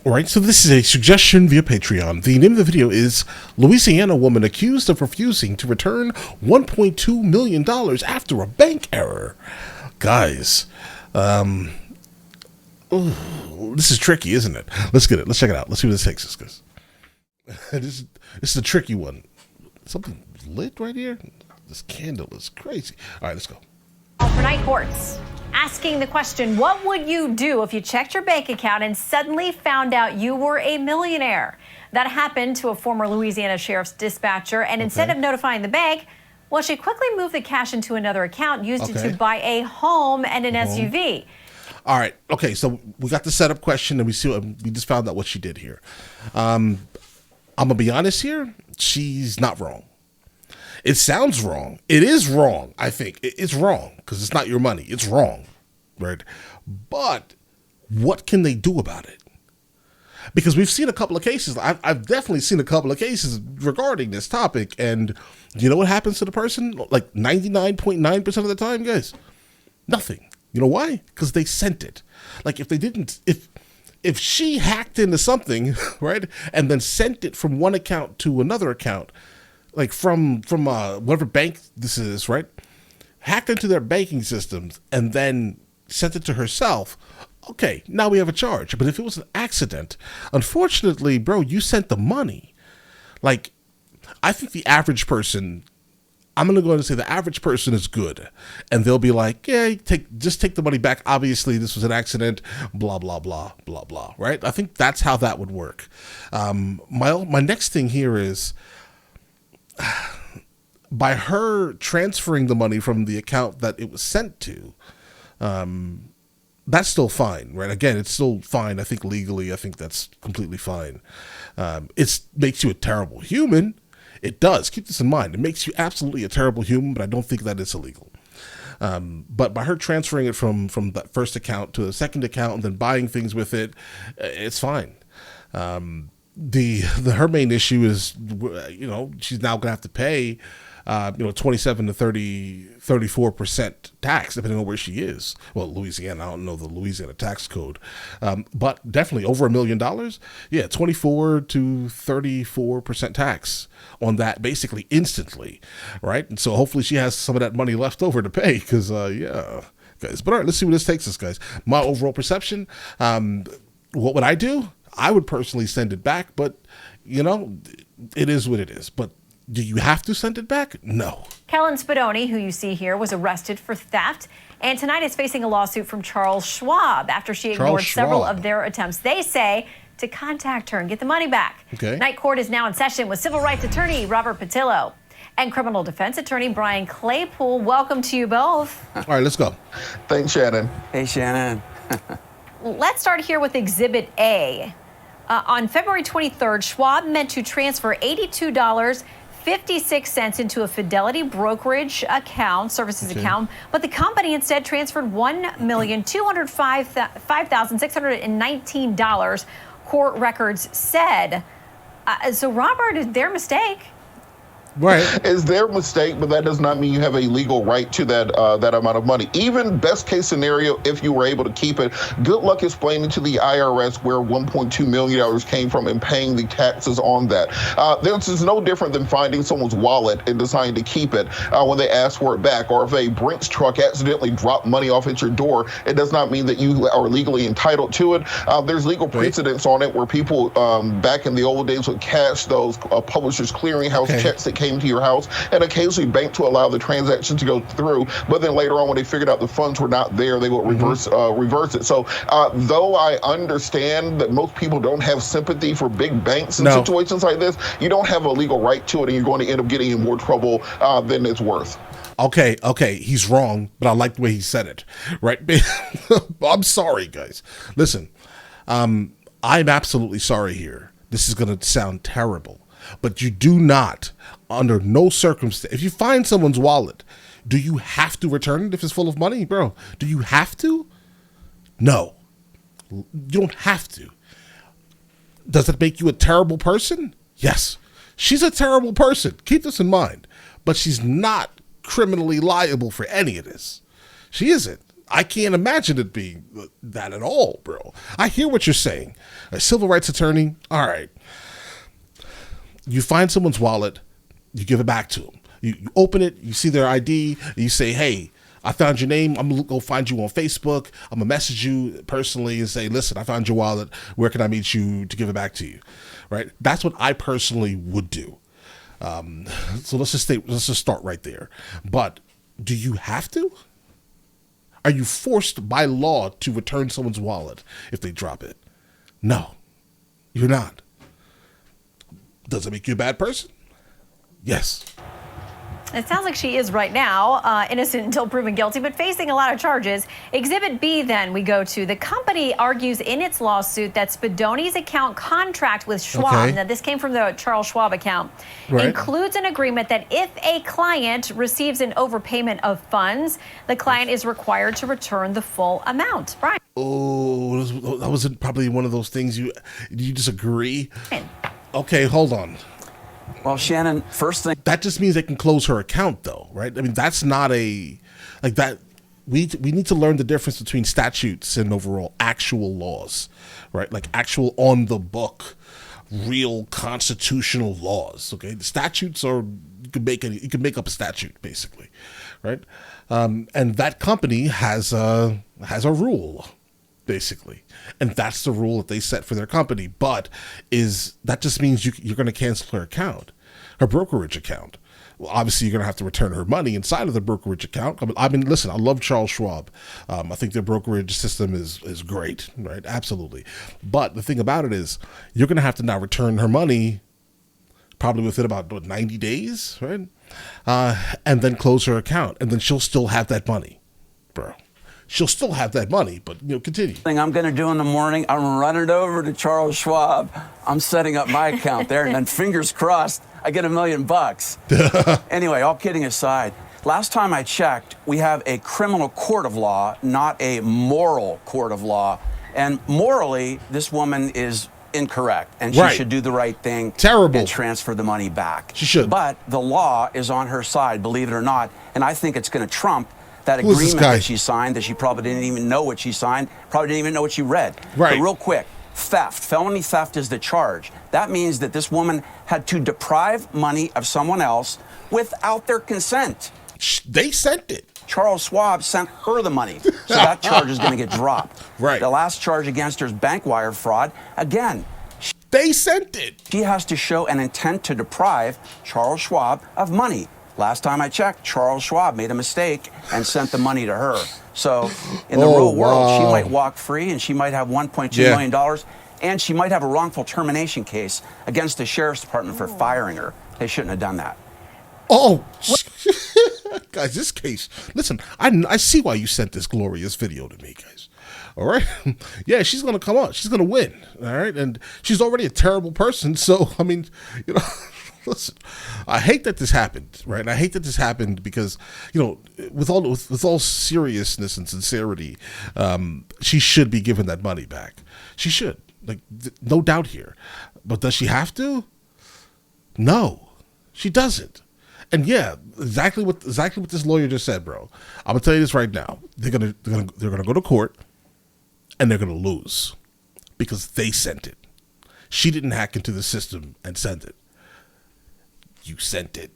All right, so this is a suggestion via Patreon. The name of the video is Louisiana woman accused of refusing to return $1.2 million after a bank error. Guys, this is tricky, isn't it? Let's get it. Let's check it out. Let's see what this takes us, guys. This is a tricky one. Something lit right here? This candle is crazy. All right, let's go. For night courts, asking the question, what would you do if you checked your bank account and suddenly found out you were a millionaire? That happened to a former Louisiana sheriff's dispatcher, and instead of notifying the bank, well, she quickly moved the cash into another account, used it to buy a home and an SUV. All right. Okay. So we got the setup question, and we just found out what she did here. I'm gonna be honest here. She's not wrong. It sounds wrong. It is wrong. I think it's wrong because it's not your money. It's wrong, right? But what can they do about it? Because we've seen a couple of cases. I've definitely seen a couple of cases regarding this topic, and you know what happens to the person? Like 99.9% of the time, guys, nothing. You know why? Because they sent it. Like if she hacked into something, right, and then sent it from one account to another account, like from whatever bank this is, right, hacked into their banking systems and then sent it to herself, okay, now we have a charge. But if it was an accident, unfortunately, bro, you sent the money. Like, I think the average person, I'm going to go ahead and say the average person is good. And they'll be like, yeah, just take the money back. Obviously, this was an accident, blah, blah, blah, blah, blah, right? I think that's how that would work. My next thing here is, by her transferring the money from the account that it was sent to, that's still fine, right? Again, it's still fine. I think legally, I think that's completely fine. It makes you a terrible human. It does. Keep this in mind. It makes you absolutely a terrible human, but I don't think that it's illegal. But by her transferring it from that first account to a second account and then buying things with it, it's fine. Her main issue is, you know, she's now gonna have to pay 27 to 34% tax, depending on where she is. Well, Louisiana, I don't know the Louisiana tax code, but definitely over $1 million. Yeah, 24 to 34% tax on that, basically instantly, right? And so hopefully she has some of that money left over to pay, because yeah, guys. But all right, let's see where this takes us, guys. My overall perception. What would I do? I would personally send it back, but you know, it is what it is. But do you have to send it back? No. Kellen Spadoni, who you see here, was arrested for theft and tonight is facing a lawsuit from Charles Schwab after she ignored several of their attempts, they say, to contact her and get the money back. Okay. Night court is now in session with civil rights attorney Robert Patillo and criminal defense attorney Brian Claypool. Welcome to you both. All right, let's go. Thanks, Shannon. Hey, Shannon. Let's start here with Exhibit A. On February 23rd, Schwab meant to transfer $82.56 into a Fidelity brokerage account, services account, but the company instead transferred $1,205,619, court records said. So, Robert, is their mistake? Right. It's their mistake, but that does not mean you have a legal right to that amount of money. Even best case scenario, if you were able to keep it, good luck explaining to the IRS where $1.2 million came from and paying the taxes on that. This is no different than finding someone's wallet and deciding to keep it when they ask for it back. Or if a Brinks truck accidentally dropped money off at your door, it does not mean that you are legally entitled to it. There's legal precedents on it where people back in the old days would cash those publishers clearinghouse checks that came to your house and occasionally bank to allow the transaction to go through. But then later on, when they figured out the funds were not there, they would reverse it. So though I understand that most people don't have sympathy for big banks in situations like this, you don't have a legal right to it, and you're going to end up getting in more trouble than it's worth. Okay, he's wrong, but I like the way he said it, right? I'm sorry, guys. Listen, I'm absolutely sorry here. This is going to sound terrible, but you do not, under no circumstance, if you find someone's wallet, do you have to return it if it's full of money, bro? Do you have to? No, you don't have to. Does it make you a terrible person? Yes, she's a terrible person. Keep this in mind, but she's not criminally liable for any of this. She isn't. I can't imagine it being that at all, bro. I hear what you're saying. A civil rights attorney, all right. You find someone's wallet, you give it back to them. You open it, you see their ID, you say, hey, I found your name. I'm going to go find you on Facebook. I'm going to message you personally and say, listen, I found your wallet. Where can I meet you to give it back to you? Right? That's what I personally would do. So let's just start right there. But do you have to? Are you forced by law to return someone's wallet if they drop it? No, you're not. Does it make you a bad person? Yes. It sounds like she is right now, innocent until proven guilty, but facing a lot of charges. Exhibit B, then, we go to. The company argues in its lawsuit that Spadoni's account contract with Schwab, now this came from the Charles Schwab account, includes an agreement that if a client receives an overpayment of funds, the client is required to return the full amount. Brian. Oh, that was probably one of those things you disagree? Okay, hold on. Well, Shannon, first thing... That just means they can close her account, though, right? I mean, that's not like that. We need to learn the difference between statutes and overall actual laws, right? Like actual on the book, real constitutional laws, okay? The statutes are, you can make up a statute, basically, right? And that company has a rule, basically, and that's the rule that they set for their company. But that just means you're going to cancel her account, her brokerage account. Well, obviously you're going to have to return her money inside of the brokerage account. I mean, listen, I love Charles Schwab. I think their brokerage system is great, right? Absolutely. But the thing about it is, you're going to have to now return her money probably within about 90 days, right? And then close her account, and then she'll still have that money, bro. She'll still have that money, but continue. Thing I'm going to do in the morning, I'm running over to Charles Schwab. I'm setting up my account there, and then fingers crossed, I get $1 million. Anyway, all kidding aside, last time I checked, we have a criminal court of law, not a moral court of law. And morally, this woman is incorrect, and she should do the right thing. Terrible. And transfer the money back. She should. But the law is on her side, believe it or not, and I think it's going to trump that agreement that she signed, that she probably didn't even know what she signed, probably didn't even know what she read. Right. But real quick, theft, felony theft is the charge. That means that this woman had to deprive money of someone else without their consent. They sent it. Charles Schwab sent her the money, so that charge is going to get dropped. Right. The last charge against her is bank wire fraud. Again, they sent it. She has to show an intent to deprive Charles Schwab of money. Last time I checked, Charles Schwab made a mistake and sent the money to her. So in the real world, she might walk free, and she might have $1.2 million, and she might have a wrongful termination case against the sheriff's department for firing her. They shouldn't have done that. Oh, guys, this case, listen, I see why you sent this glorious video to me, guys. All right. Yeah, she's going to come out. She's going to win. All right. And she's already a terrible person. So, I mean, listen, I hate that this happened, right? And I hate that this happened because, with all seriousness and sincerity, she should be given that money back. She should, no doubt here. But does she have to? No, she doesn't. And yeah, exactly what this lawyer just said, bro. I'm gonna tell you this right now. They're gonna go to court, and they're gonna lose because they sent it. She didn't hack into the system and send it. You sent it,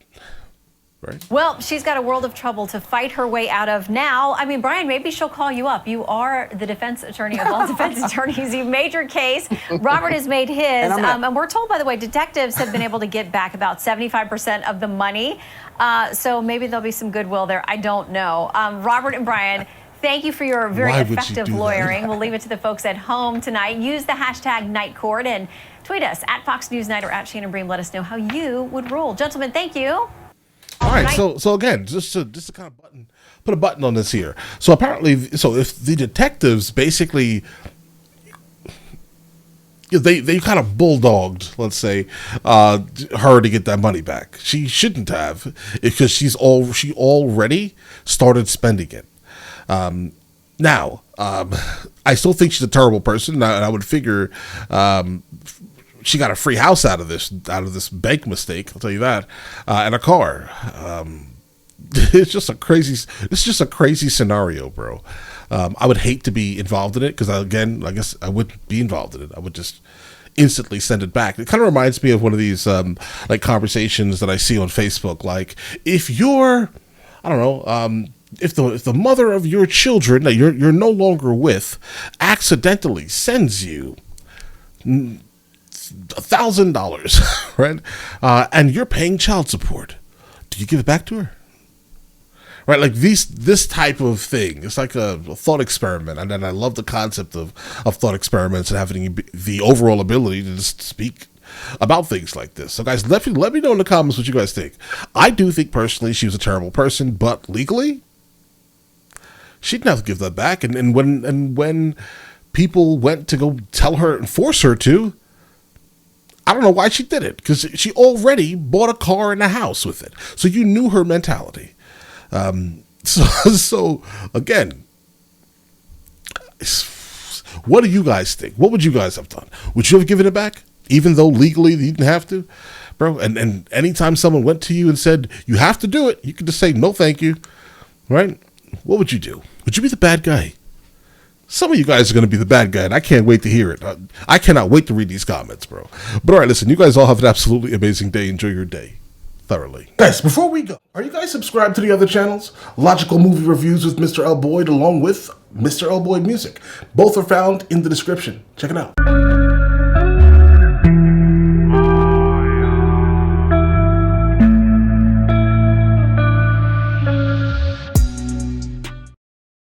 right? Well, she's got a world of trouble to fight her way out of now. I mean, Brian, maybe she'll call you up. You are the defense attorney of all defense attorneys. You've made your case. Robert has made his. And we're told, by the way, detectives have been able to get back about 75% of the money. So maybe there'll be some goodwill there. I don't know. Robert and Brian, thank you for your very effective lawyering. We'll leave it to the folks at home tonight. Use the hashtag Night Court and tweet us at Fox News Night or at Shannon Bream. Let us know how you would rule. Gentlemen, thank you. All right, so again, just to kind of put a button on this here. So apparently, if the detectives basically, they kind of bulldogged, let's say, her to get that money back. She shouldn't have, because she already started spending it. Now, I still think she's a terrible person, and I would figure she got a free house out of this bank mistake. I'll tell you that, and a car. it's just a crazy scenario, bro. I would hate to be involved in it because, again, I guess I wouldn't be involved in it. I would just instantly send it back. It kind of reminds me of one of these like conversations that I see on Facebook. Like, if you're, I don't know, if the mother of your children that you're no longer with accidentally sends you $1,000, right, and you're paying child support, do you give it back to her? Right, like this type of thing. It's like a thought experiment, and I love the concept of thought experiments and having the overall ability to just speak about things like this. So, guys, let me know in the comments what you guys think. I do think personally she was a terrible person, but legally, she didn't have to give that back. And when people went to go tell her and force her to, I don't know why she did it, because she already bought a car and a house with it. So you knew her mentality. So again, what do you guys think? What would you guys have done? Would you have given it back, even though legally you didn't have to, bro? And anytime someone went to you and said you have to do it, you could just say no, thank you, right? What would you do? Would you be the bad guy? Some of you guys are going to be the bad guy, and I can't wait to hear it. I cannot wait to read these comments, bro. But all right, listen, you guys all have an absolutely amazing day. Enjoy your day thoroughly. Guys, before we go, are you guys subscribed to the other channels? Logical Movie Reviews with Mr. L. Boyd, along with Mr. L. Boyd Music. Both are found in the description. Check it out.